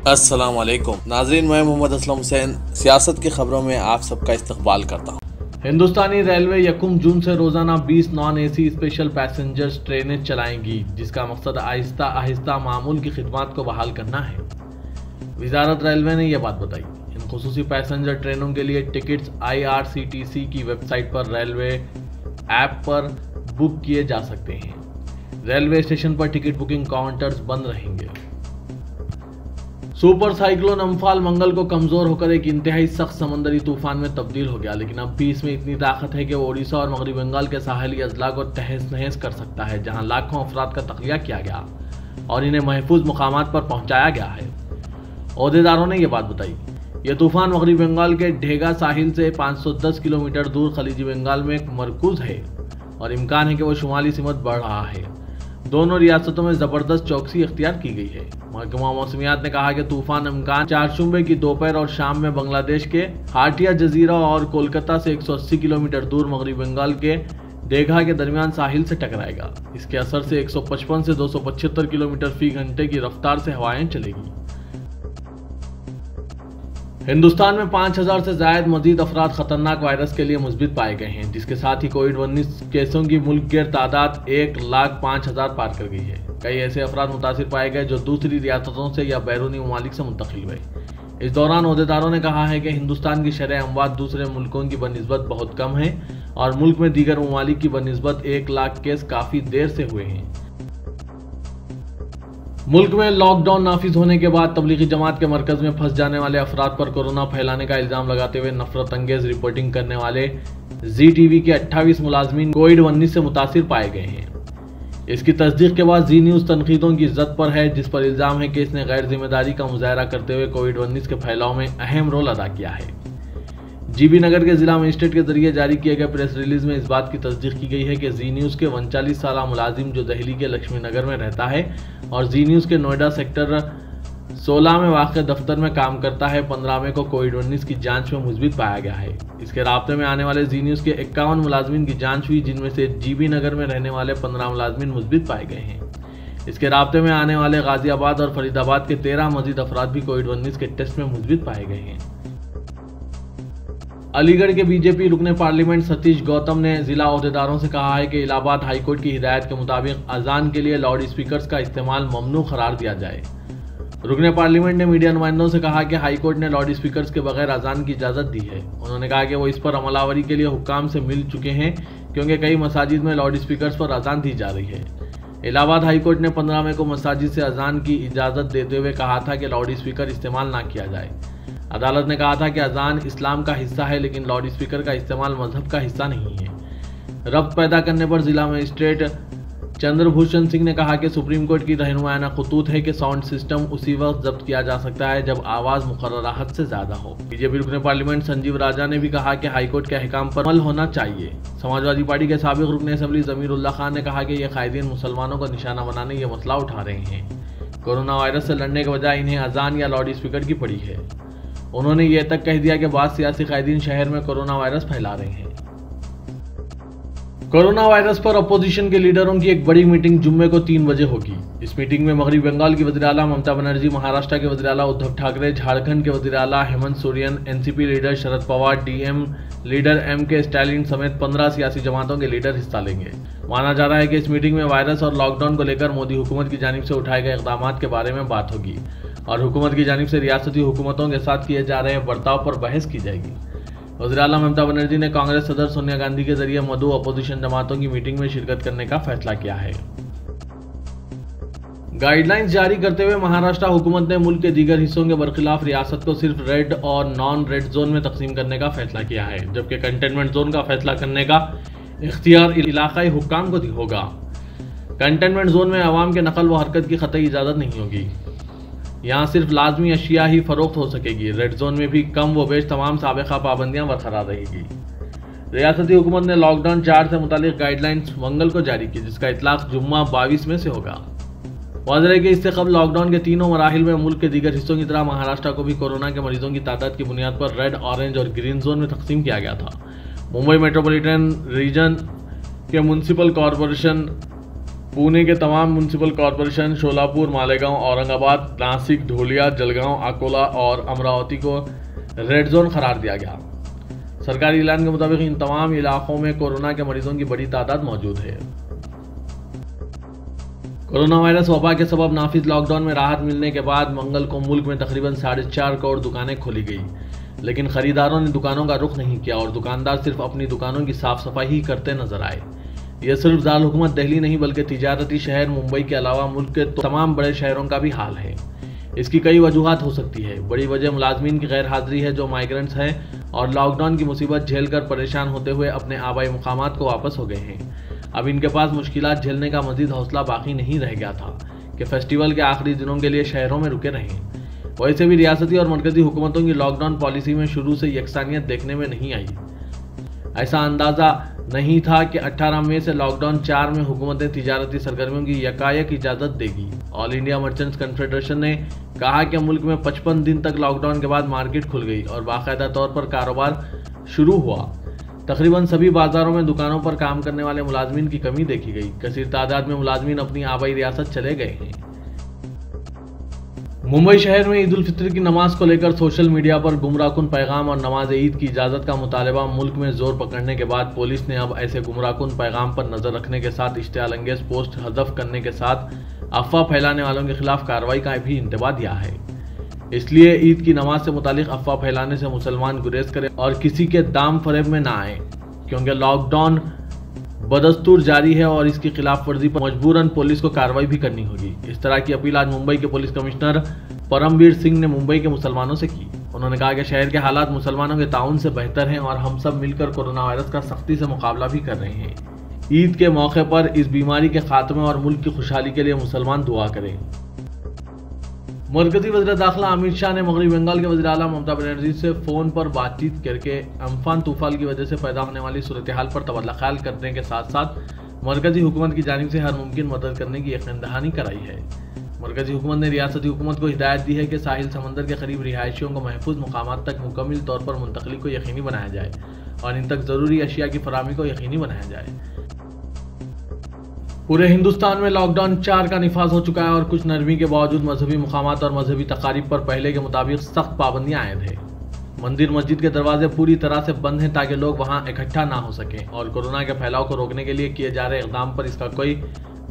अस्सलाम वालेकुम नाज़रीन, मैं मोहम्मद असलम हुसैन सियासत की खबरों में आप सबका इस्तकबाल करता हूँ। हिंदुस्तानी रेलवे 1 जून से रोजाना 20 नॉन एसी स्पेशल पैसेंजर्स ट्रेनें चलाएंगी, जिसका मकसद आहिस्ता आहिस्ता मामूल की खिदमत को बहाल करना है। वजारत रेलवे ने यह बात बताई। इन खुसूसी पैसेंजर ट्रेनों के लिए टिकट्स IRCTC की वेबसाइट पर रेलवे ऐप पर बुक किए जा सकते हैं। रेलवे स्टेशन पर टिकट बुकिंग काउंटर्स बंद रहेंगे। सुपर साइक्लोन अम्फान मंगल को कमजोर होकर एक इंतहाई सख्त समंदरी तूफान में तब्दील हो गया, लेकिन अब भी इसमें इतनी ताकत है कि वो ओडिशा और मगरबी बंगाल के साहली अजला को तहस नहस कर सकता है, जहां लाखों अफराद का तख्लिया किया गया और इन्हें महफूज मुकामात पर पहुंचाया गया है। ओहदेदारों ने यह बात बताई। यह तूफान मगरबी बंगाल के ढेगा साहिल से 510 किलोमीटर दूर खलीजी बंगाल में एक मरकूज है और इम्कान है कि वो शुमाली सिमत बढ़ रहा है। दोनों रियासतों में जबरदस्त चौकसी इख्तियार की गई है। महकमा मौसमियात ने कहा कि तूफान इम्कान चारशंबे की दोपहर और शाम में बांग्लादेश के हाटिया जजीरा और कोलकाता से 180 किलोमीटर दूर मगरबी बंगाल के डेघा के दरमियान साहिल से टकराएगा। इसके असर से 155 से 275 किलोमीटर फी घंटे की रफ्तार से हवाएं चलेगी। हिंदुस्तान में 5000 से ज्यादा मजीद अफराद खतरनाक वायरस के लिए मुस्बित पाए गए हैं, जिसके साथ ही कोविड-19 केसों की मुल्क गिर तादाद 1,05,000 पार कर गई है। कई ऐसे अफराद मुतासिर पाए गए जो दूसरी रियासतों से या बैरूनी ममालिक से मुंतकिल हुए। इस दौरान ओहदेदारों ने कहा है कि हिंदुस्तान की शरह अमवात दूसरे मुल्कों की बनिस्बत बहुत कम है और मुल्क में दीगर ममालिक की बनिस्बत 1 लाख केस काफी देर से हुए हैं। मुल्क में लॉकडाउन नाफिज होने के बाद तबलीगी जमात के मरकज में फंस जाने वाले अफराद पर कोरोना फैलाने का इल्जाम लगाते हुए नफरत अंगेज रिपोर्टिंग करने वाले ZTV के 28 मुलाजमीन कोविड-19 से मुतासिर पाए गए हैं। इसकी तस्दीक के बाद जी न्यूज तनकीदों की जद पर है, जिस पर इल्जाम है कि इसने गैर जिम्मेदारी का मुजाहरा करते हुए कोविड-19 के फैलाव में अहम रोल अदा किया है। GB नगर के जिला मजिस्ट्रेट के जरिए जारी किए गए प्रेस रिलीज में इस बात की तस्दीक की गई है कि जी न्यूज के 39 साल मुलाजिम जो दिल्ली के लक्ष्मी नगर में रहता है और जी न्यूज के नोएडा सेक्टर 16 में वाक़ दफ्तर में काम करता है, 15 मई को कोविड-19 की जांच में मुस्बित पाया गया है। इसके राब्ते में आने वाले जी न्यूज के 51 मुलाजमीन की जांच हुई, जिनमें से GB नगर में रहने वाले 15 मुलाजमीन मुस्बित पाए गए हैं। इसके राब्ते में आने वाले गाजियाबाद और फरीदाबाद के 13 मजीद अफराद भी कोविड-19 के टेस्ट में मुस्बित पाए गए हैं। अलीगढ़ के बीजेपी रुकने पार्लियामेंट सतीश गौतम ने जिला ओहदेदारों से कहा है कि इलाहाबाद हाईकोर्ट की हिदायत के मुताबिक अजान के लिए लाउड स्पीकर्स का इस्तेमाल ममनू करार दिया जाए। रुकने पार्लियामेंट ने मीडिया नुमाइंदों से कहा कि हाईकोर्ट ने लाउड स्पीकर्स के बगैर अजान की इजाज़त दी है। उन्होंने कहा कि वो इस पर अमलावरी के लिए हुक्काम से मिल चुके हैं, क्योंकि कई मसाजिद में लाउड स्पीकर्स पर अजान दी जा रही है। इलाहाबाद हाईकोर्ट ने 15 मई को मसाजिद से अजान की इजाज़त देते हुए कहा था कि लाउड स्पीकर इस्तेमाल ना किया जाए। अदालत ने कहा था कि अजान इस्लाम का हिस्सा है, लेकिन लाउड स्पीकर का इस्तेमाल मजहब का हिस्सा नहीं है। रब्त पैदा करने पर जिला मजिस्ट्रेट चंद्रभूषण सिंह ने कहा कि सुप्रीम कोर्ट की रहनुमायाना खतूत है कि साउंड सिस्टम उसी वक्त जब्त किया जा सकता है जब आवाज़ मुकर्ररा हद से ज़्यादा हो। बीजेपी रुकने पार्लियामेंट संजीव राजा ने भी कहा कि हाईकोर्ट के अहकाम पर अमल होना चाहिए। समाजवादी पार्टी के साबिक रुकने असेंबली ज़मीरुल्लाह खान ने कहा कि ये कायदीन मुसलमानों को निशाना बनाने ये मसला उठा रहे हैं। कोरोना वायरस से लड़ने के बजाय इन्हें अजान या लाउड स्पीकर की पड़ी है। उन्होंने यह तक कह दिया कि बाद सियासी कायदीन शहर में कोरोना वायरस फैला रहे हैं। कोरोना वायरस पर अपोजिशन के लीडरों की एक बड़ी मीटिंग जुम्मे को 3 बजे होगी। इस मीटिंग में मगरबी बंगाल की वज़ीर आला ममता बनर्जी, महाराष्ट्र के वज़ीर आला उद्धव ठाकरे, झारखंड के वज़ीर आला Hemant Soren, NCP leader Sharad Pawar, DM leader MK Stalin समेत 15 सियासी जमातों के लीडर हिस्सा लेंगे। माना जा रहा है कि इस मीटिंग में वायरस और लॉकडाउन को लेकर मोदी हुकूमत की जानिब से उठाए गए इक़दामात के बारे में बात होगी और हुकूमत की जानिब से रियासती हुकूमतों के साथ किए जा रहे बर्ताव पर बहस की जाएगी। वज़ीर आला ममता बनर्जी ने कांग्रेस सदर सोनिया गांधी के जरिए मधु अपोजिशन जमातों की मीटिंग में शिरकत करने का फैसला किया है। गाइडलाइंस जारी करते हुए महाराष्ट्र हुकूमत ने मुल्क के दीगर हिस्सों के बरखिलाफ रियासत को सिर्फ रेड और नॉन रेड जोन में तकसीम करने का फैसला किया है, जबकि कंटेनमेंट जोन का फैसला करने का इख्तियार इलाकाई हुक्काम को होगा। कंटेनमेंट जोन में अवाम के नकल व हरकत की क़तई इजाज़त नहीं होगी। यहाँ सिर्फ लाजमी अशिया ही फरोख्त हो सकेगी। रेड जोन में भी कम व बेश तमाम साबिक़ा पाबंदियाँ बरकरार रहेगी। रियासती हुकूमत ने लॉकडाउन 4 से मुतालिक गाइडलाइंस मंगल को जारी की, जिसका इतलाक़ जुम्मा 22 में से होगा। वाज़ेह है कि इससे कबल लॉकडाउन के तीनों मराहिल में मुल्क के दीगर हिस्सों की तरह महाराष्ट्र को भी कोरोना के मरीजों की तादाद की बुनियाद पर रेड, ऑरेंज और ग्रीन जोन में तकसीम किया गया था। मुंबई मेट्रोपॉलिटन रीजन के म्यूनसिपल कॉरपोरेशन पुणे के तमाम म्युनिसिपल कॉरपोरेशन शोलापुर, मालेगांव, औरंगाबाद, नासिक, धोलिया, जलगांव, अकोला और अमरावती को रेड जोन करार दिया गया। सरकारी ऐलान के मुताबिक इन तमाम इलाकों में कोरोना के मरीजों की बड़ी तादाद मौजूद है। कोरोना वायरस वबा के सबब नाफिज लॉकडाउन में राहत मिलने के बाद मंगल को मुल्क में तकरीबन 4.5 करोड़ दुकानें खोली गई, लेकिन खरीदारों ने दुकानों का रुख नहीं किया और दुकानदार सिर्फ अपनी दुकानों की साफ सफाई ही करते नजर आए। यह सिर्फ दारुल हुकूमत दिल्ली नहीं बल्कि तिजारती शहर मुंबई के अलावा मुल्क के तमाम बड़े शहरों का भी हाल है। इसकी कई वजूहात हो सकती है। बड़ी वजह मुलाजमीन की गैर हाजिरी है जो माइग्रेंट्स हैं और लॉकडाउन की मुसीबत झेलकर परेशान होते हुए अपने आबाई मुकामात को वापस हो गए हैं। अब इनके पास मुश्किलात झेलने का मजीद हौसला बाकी नहीं रह गया था कि फेस्टिवल के आखिरी दिनों के लिए शहरों में रुके रहें। वैसे भी रियासती और मरकजी हुकूमतों की लॉकडाउन पॉलिसी में शुरू से यकसानियत देखने में नहीं आई। ऐसा अंदाजा नहीं था कि 18 मई से लॉकडाउन 4 में हुकूमतें तिजारती सरगर्मियों की यकायक इजाज़त देगी। ऑल इंडिया मर्चेंट्स कन्फेडरेशन ने कहा कि मुल्क में 55 दिन तक लॉकडाउन के बाद मार्केट खुल गई और बाकायदा तौर पर कारोबार शुरू हुआ। तकरीबन सभी बाजारों में दुकानों पर काम करने वाले मुलाजमीन की कमी देखी गई। कसीर तादाद में मुलाजमीन अपनी आबाई रियासत चले गए हैं। मुंबई शहर में ईद उल फितर की नमाज को लेकर सोशल मीडिया पर गुमराहकुन पैगाम और नमाज ईद की इजाज़त का मुतालबा मुल्क में जोर पकड़ने के बाद पुलिस ने अब ऐसे गुमराहकुन पैगाम पर नजर रखने के साथ इश्तियाल अंगेज पोस्ट हज़फ करने के साथ अफवाह फैलाने वालों के खिलाफ कार्रवाई का भी इंतबाह दिया है। इसलिए ईद की नमाज से मुतालिक अफवाह फैलाने से मुसलमान गुरेज करें और किसी के दाम फरेब में ना आए, क्योंकि लॉकडाउन बदस्तूर जारी है और इसकी खिलाफ वर्जी पर मजबूरन पुलिस को कार्रवाई भी करनी होगी। इस तरह की अपील आज मुंबई के पुलिस कमिश्नर परमवीर सिंह ने मुंबई के मुसलमानों से की। उन्होंने कहा कि शहर के हालात मुसलमानों के ताउन से बेहतर हैं और हम सब मिलकर कोरोना वायरस का सख्ती से मुकाबला भी कर रहे हैं। ईद के मौके पर इस बीमारी के खात्मे और मुल्क की खुशहाली के लिए मुसलमान दुआ करें। मरकजी वज़ीर दाखिला अमित शाह ने मगरबी बंगाल के वज़ीर आला ममता बनर्जी से फ़ोन पर बातचीत करके अम्फान तूफान की वजह से पैदा होने वाली सूरत हाल पर तबादला ख्याल करने के साथ साथ मरकजी हुकूमत की जानिब से हर मुमकिन मदद करने की यकीन दहानी कराई है। मरकजी हुकूमत ने रियासती हुकूमत को हिदायत दी है कि साहिल समंदर के करीब रिहायशियों को महफूज मुकामात तक मुकम्मल तौर पर मुंतकली को यकीनी बनाया जाए और इन तक ज़रूरी अशिया की फराहमी को यकीनी बनाया जाए। पूरे हिंदुस्तान में लॉकडाउन 4 का निफाज हो चुका है और कुछ नरमी के बावजूद मजहबी मुकामात और मजहबी तकारीब पर पहले के मुताबिक सख्त पाबंदियां आयद है। मंदिर मस्जिद के दरवाजे पूरी तरह से बंद हैं ताकि लोग वहां इकट्ठा ना हो सकें और कोरोना के फैलाव को रोकने के लिए किए जा रहे इक़दाम पर इसका कोई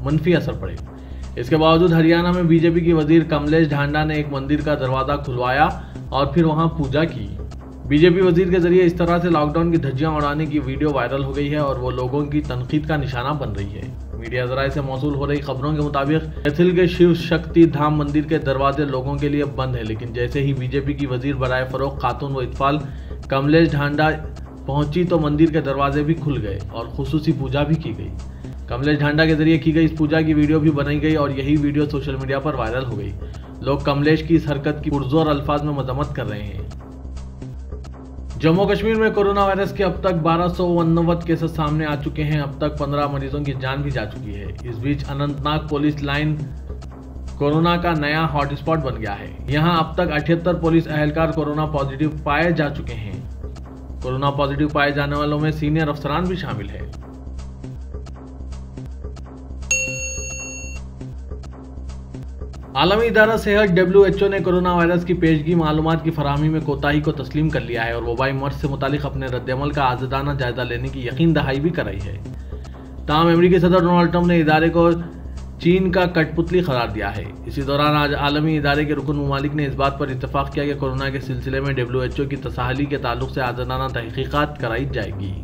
मनफी असर पड़े। इसके बावजूद हरियाणा में बीजेपी की वजीर कमलेश ढांडा ने एक मंदिर का दरवाजा खुलवाया और फिर वहां पूजा की। बीजेपी वजीर के जरिए इस तरह से लॉकडाउन की धज्जियां उड़ाने की वीडियो वायरल हो गई है और वो लोगों की तनकीद का निशाना बन रही है। मीडिया जराए से मौसूल हो रही खबरों के मुताबिक कैथिल के शिव शक्ति धाम मंदिर के दरवाजे लोगों के लिए बंद है, लेकिन जैसे ही बीजेपी की वजीर बराए फरोख खातून व इत्फाल कमलेश ढांडा पहुंची तो मंदिर के दरवाजे भी खुल गए और खुसूसी पूजा भी की गई। कमलेश ढांडा के जरिए की गई इस पूजा की वीडियो भी बनाई गई और यही वीडियो सोशल मीडिया पर वायरल हो गई। लोग कमलेश की इस हरकत की पुरजोर अल्फाज में मजम्मत कर रहे हैं। जम्मू कश्मीर में कोरोना वायरस के अब तक 1259 केसेस सामने आ चुके हैं। अब तक 15 मरीजों की जान भी जा चुकी है। इस बीच अनंतनाग पुलिस लाइन कोरोना का नया हॉटस्पॉट बन गया है। यहां अब तक 78 पुलिस अहलकार कोरोना पॉजिटिव पाए जा चुके हैं। कोरोना पॉजिटिव पाए जाने वालों में सीनियर अफसरान भी शामिल है। आलमी इदारा सेहत WHO ने कोरोना वायरस की पेशगी मालूमात की फराहमी में कोताही को तस्लीम कर लिया है और वबाई मर्ज से मुतालिक अपने रद्दअमल का आज़ादाना जायजा लेने की यकीन दहाई भी कराई है। ताहम अमेरिकी सदर डोनाल्ड ट्रंप ने इदारे को चीन का कठपुतली करार दिया है। इसी दौरान आज आलमी इदारे के रुकन ममालिक ने इस बात पर इत्तफाक किया कि कोरोना के सिलसिले में WHO की तसाहली के ताल्लुक से आज़ादाना तहकीकात कराई जाएगी।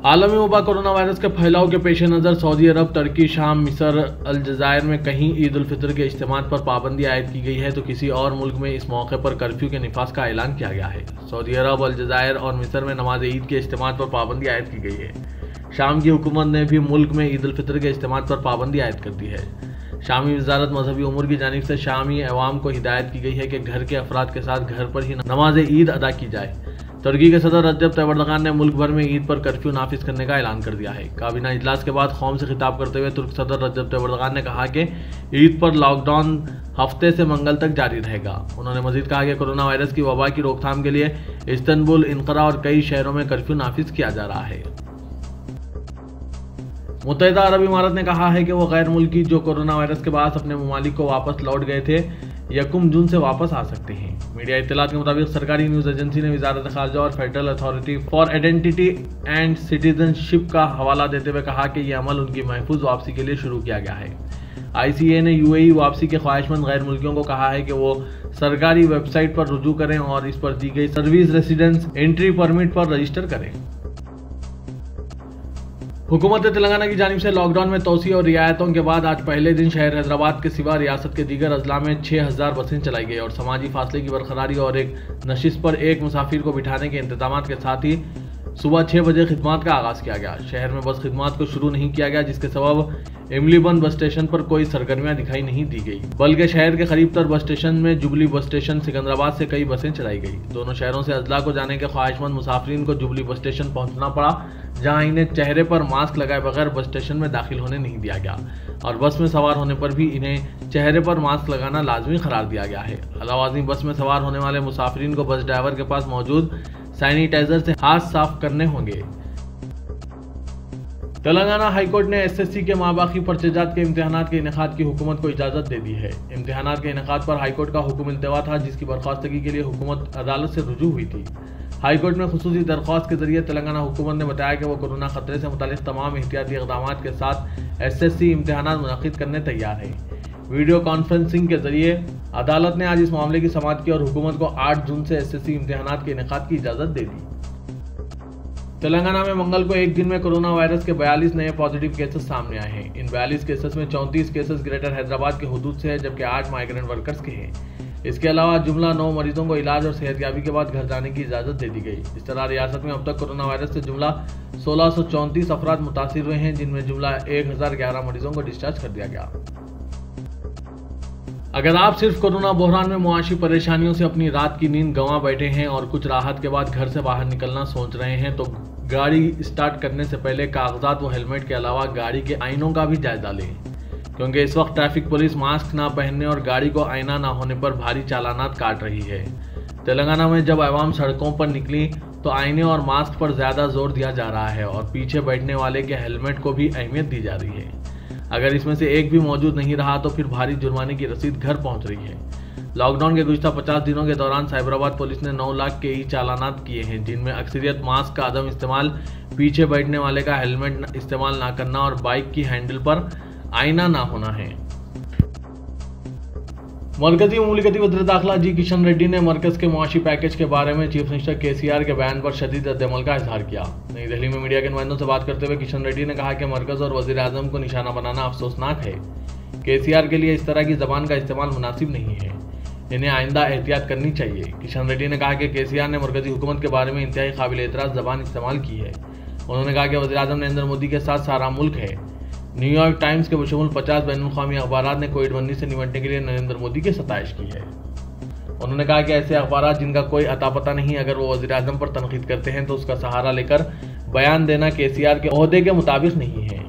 आलमी वबा कोरोना वायरस के फैलाव के पेश नज़र सऊदी अरब, तुर्की, शाम, मिस्र, अलजायर में कहीं ईद उल फितर के इज्तिमात पर पाबंदी आयद की गई है तो किसी और मुल्क में इस मौके पर कर्फ्यू के निफाज का ऐलान किया गया है। सऊदी अरब, अलजायर और मिस्र में नमाज ईद के इज्तिमात पर पाबंदी आयद की गई है। शाम की हुकूमत ने भी मुल्क में ईद उल फितर के इज्तिमात पर पाबंदी आयद कर दी है। शामी वजारत मजहबी उमूर की जानिब से शामी अवाम को हिदायत की गई है कि घर के अफराद के साथ घर पर ही नमाज ईद अदा की जाए। तुर्की के सदर रजब तैयब एर्दोगान ने मुल्क भर में ईद पर कर्फ्यू नाफिज करने का ऐलान कर दिया है। काबीना इजलास के बाद कौम से खिताब करते हुए तुर्क सदर रजब तैयब एर्दोगान ने कहा कि ईद पर लॉकडाउन हफ्ते से मंगल तक जारी रहेगा। उन्होंने मजीद कहा कि कोरोना वायरस की वबा की रोकथाम के लिए इस्तांबुल, इनकरा और कई शहरों में कर्फ्यू नाफिज किया जा रहा है। मुत्तहिदा अरब इमारात ने कहा है कि वो गैर मुल्की जो कोरोना वायरस के बाद अपने ममालिक को वापस लौट गए थे 1 जून से वापस आ सकते हैं। मीडिया इत्तलात के मुताबिक सरकारी न्यूज एजेंसी ने वजारत खारजा और federal authority for identity and citizenship का हवाला देते हुए कहा कि यह अमल उनकी महफूज वापसी के लिए शुरू किया गया है। ICA ने UAE वापसी के ख्वाहिशमंद गैर मुल्कियों को कहा है कि वो सरकारी वेबसाइट पर रुजू करें और इस पर दी गई सर्विस रेसिडेंस एंट्री परमिट पर रजिस्टर करें। हुकूमत तेलंगाना की जानिब से लॉकडाउन में तोसी और रियायतों के बाद आज पहले दिन शहर हैदराबाद के सिवा रियासत के दीगर अजला में 6000 बसें चलाई गई और समाजी फासले की बरकरारी और एक नशिस्त पर एक मुसाफिर को बिठाने के इंतजाम के साथ ही सुबह 6 बजे खिदमात का आगाज किया गया। शहर में बस खिदमात को शुरू नहीं किया गया, जिसके सबब इमलीबंद बस स्टेशन पर कोई सरगर्मियां दिखाई नहीं दी गई, बल्कि शहर के करीब तर बस स्टेशन में जुबली बस स्टेशन सिकंदराबाद से कई बसें चलाई गई। दोनों शहरों से अजला को जाने के ख्वाहिशमंद मुसाफिरीन को जुबली बस स्टेशन पहुंचना पड़ा, जहां इन्हें चेहरे पर मास्क लगाए बगैर बस स्टेशन में दाखिल होने नहीं दिया गया और बस में सवार होने पर भी इन्हें चेहरे पर मास्क लगाना लाजमी करार दिया गया है। अलावा बस में सवार होने वाले मुसाफिरीन को बस ड्राइवर के पास मौजूद सैनिटाइजर से हाथ साफ करने होंगे। तेलंगाना हाईकोर्ट ने SSC के माबाकी पर्चेजात के इम्तिहानात के इनेकाद की हुकूमत को इजाज़त दे दी है। इम्तिहानात के इनेकाद पर हाईकोर्ट का हुक्म इल्तवा था, जिसकी बर्खास्तगी के लिए हुकूमत अदालत से रुजू हुई थी। हाईकोर्ट में खुसूसी दरख्वास्त के जरिए तेलंगाना हुकूमत ने बताया कि वो कोरोना खतरे से मुतालिक तमाम एहतियाती इक़दाम के साथ SSC इम्तिहानात मुनक़िद करने तैयार है। वीडियो कॉन्फ्रेंसिंग के जरिए अदालत ने आज इस मामले की समाअत की और हुकूमत को 8 जून से SSC इम्तिहानात के इनेकाद की इजाज़त दे दी। तेलंगाना में मंगल को एक दिन में कोरोना वायरस के 42 नए पॉजिटिव केसेस सामने आए हैं। इन 42 केसेस में 34 केसेस ग्रेटर हैदराबाद के हुदूद से है, जबकि 8 माइग्रेंट वर्कर्स के हैं। इसके अलावा जुमला 9 मरीजों को इलाज और सेहतयाबी के बाद घर जाने की इजाज़त दे दी गई। इस तरह रियासत में अब तक कोरोना वायरस से जुमला 1634 अफराद मुतासिर हुए हैं, जिनमें जुमला 1011 मरीजों को डिस्चार्ज कर दिया गया। अगर आप सिर्फ कोरोना बहरान में मुआशी परेशानियों से अपनी रात की नींद गंवा बैठे हैं और कुछ राहत के बाद घर से बाहर निकलना सोच रहे हैं, तो गाड़ी स्टार्ट करने से पहले कागजात व हेलमेट के अलावा गाड़ी के आईनों का भी जायजा लें, क्योंकि इस वक्त ट्रैफिक पुलिस मास्क ना पहनने और गाड़ी को आईना ना होने पर भारी चालानात काट रही है। तेलंगाना में जब अवाम सड़कों पर निकली तो आईने और मास्क पर ज़्यादा जोर दिया जा रहा है और पीछे बैठने वाले के हेलमेट को भी अहमियत दी जा रही है। अगर इसमें से एक भी मौजूद नहीं रहा तो फिर भारी जुर्माने की रसीद घर पहुंच रही है। लॉकडाउन के गुज़िश्ता 50 दिनों के दौरान साइबराबाद पुलिस ने 9 लाख के चालानात किए हैं, जिनमें अक्सरियत मास्क का अदम इस्तेमाल, पीछे बैठने वाले का हेलमेट इस्तेमाल ना करना और बाइक की हैंडल पर आईना ना होना है। मरकजी मुमलिकती वज़ीर दाखिला जी किशन रेड्डी ने मरकज के मुआशी पैकेज के बारे में चीफ मिनिस्टर KCR के बयान पर शदीद रद्द-ए-अमल का इजहार किया। नई दिल्ली में मीडिया के नुमाइंदों से बात करते हुए किशन रेड्डी ने कहा कि मरकज और वज़ीर आज़म को निशाना बनाना अफसोसनाक है। KCR के लिए इस तरह की जबान का इस्तेमाल मुनासिब नहीं है, इन्हें आइंदा एहतियात करनी चाहिए। किशन रेड्डी ने कहा कि KCR ने मरकजी हुकूमत के बारे में इंतहाई काबिल एतराज़ जबान इस्तेमाल की है। उन्होंने कहा कि वज़ीर आज़म नरेंद्र मोदी के साथ सारा मुल्क है। न्यूयॉर्क टाइम्स के बशमूल 50 बैनुल-अक़वामी अखबारात ने कोविड-19 से निपटने के लिए नरेंद्र मोदी की सताइश की है। उन्होंने कहा कि ऐसे अखबारात जिनका कोई अता पता नहीं, अगर वो वज़ीर आज़म पर तनकीद करते हैं तो उसका सहारा लेकर बयान देना KCR के ओहदे के मुताबिक नहीं है।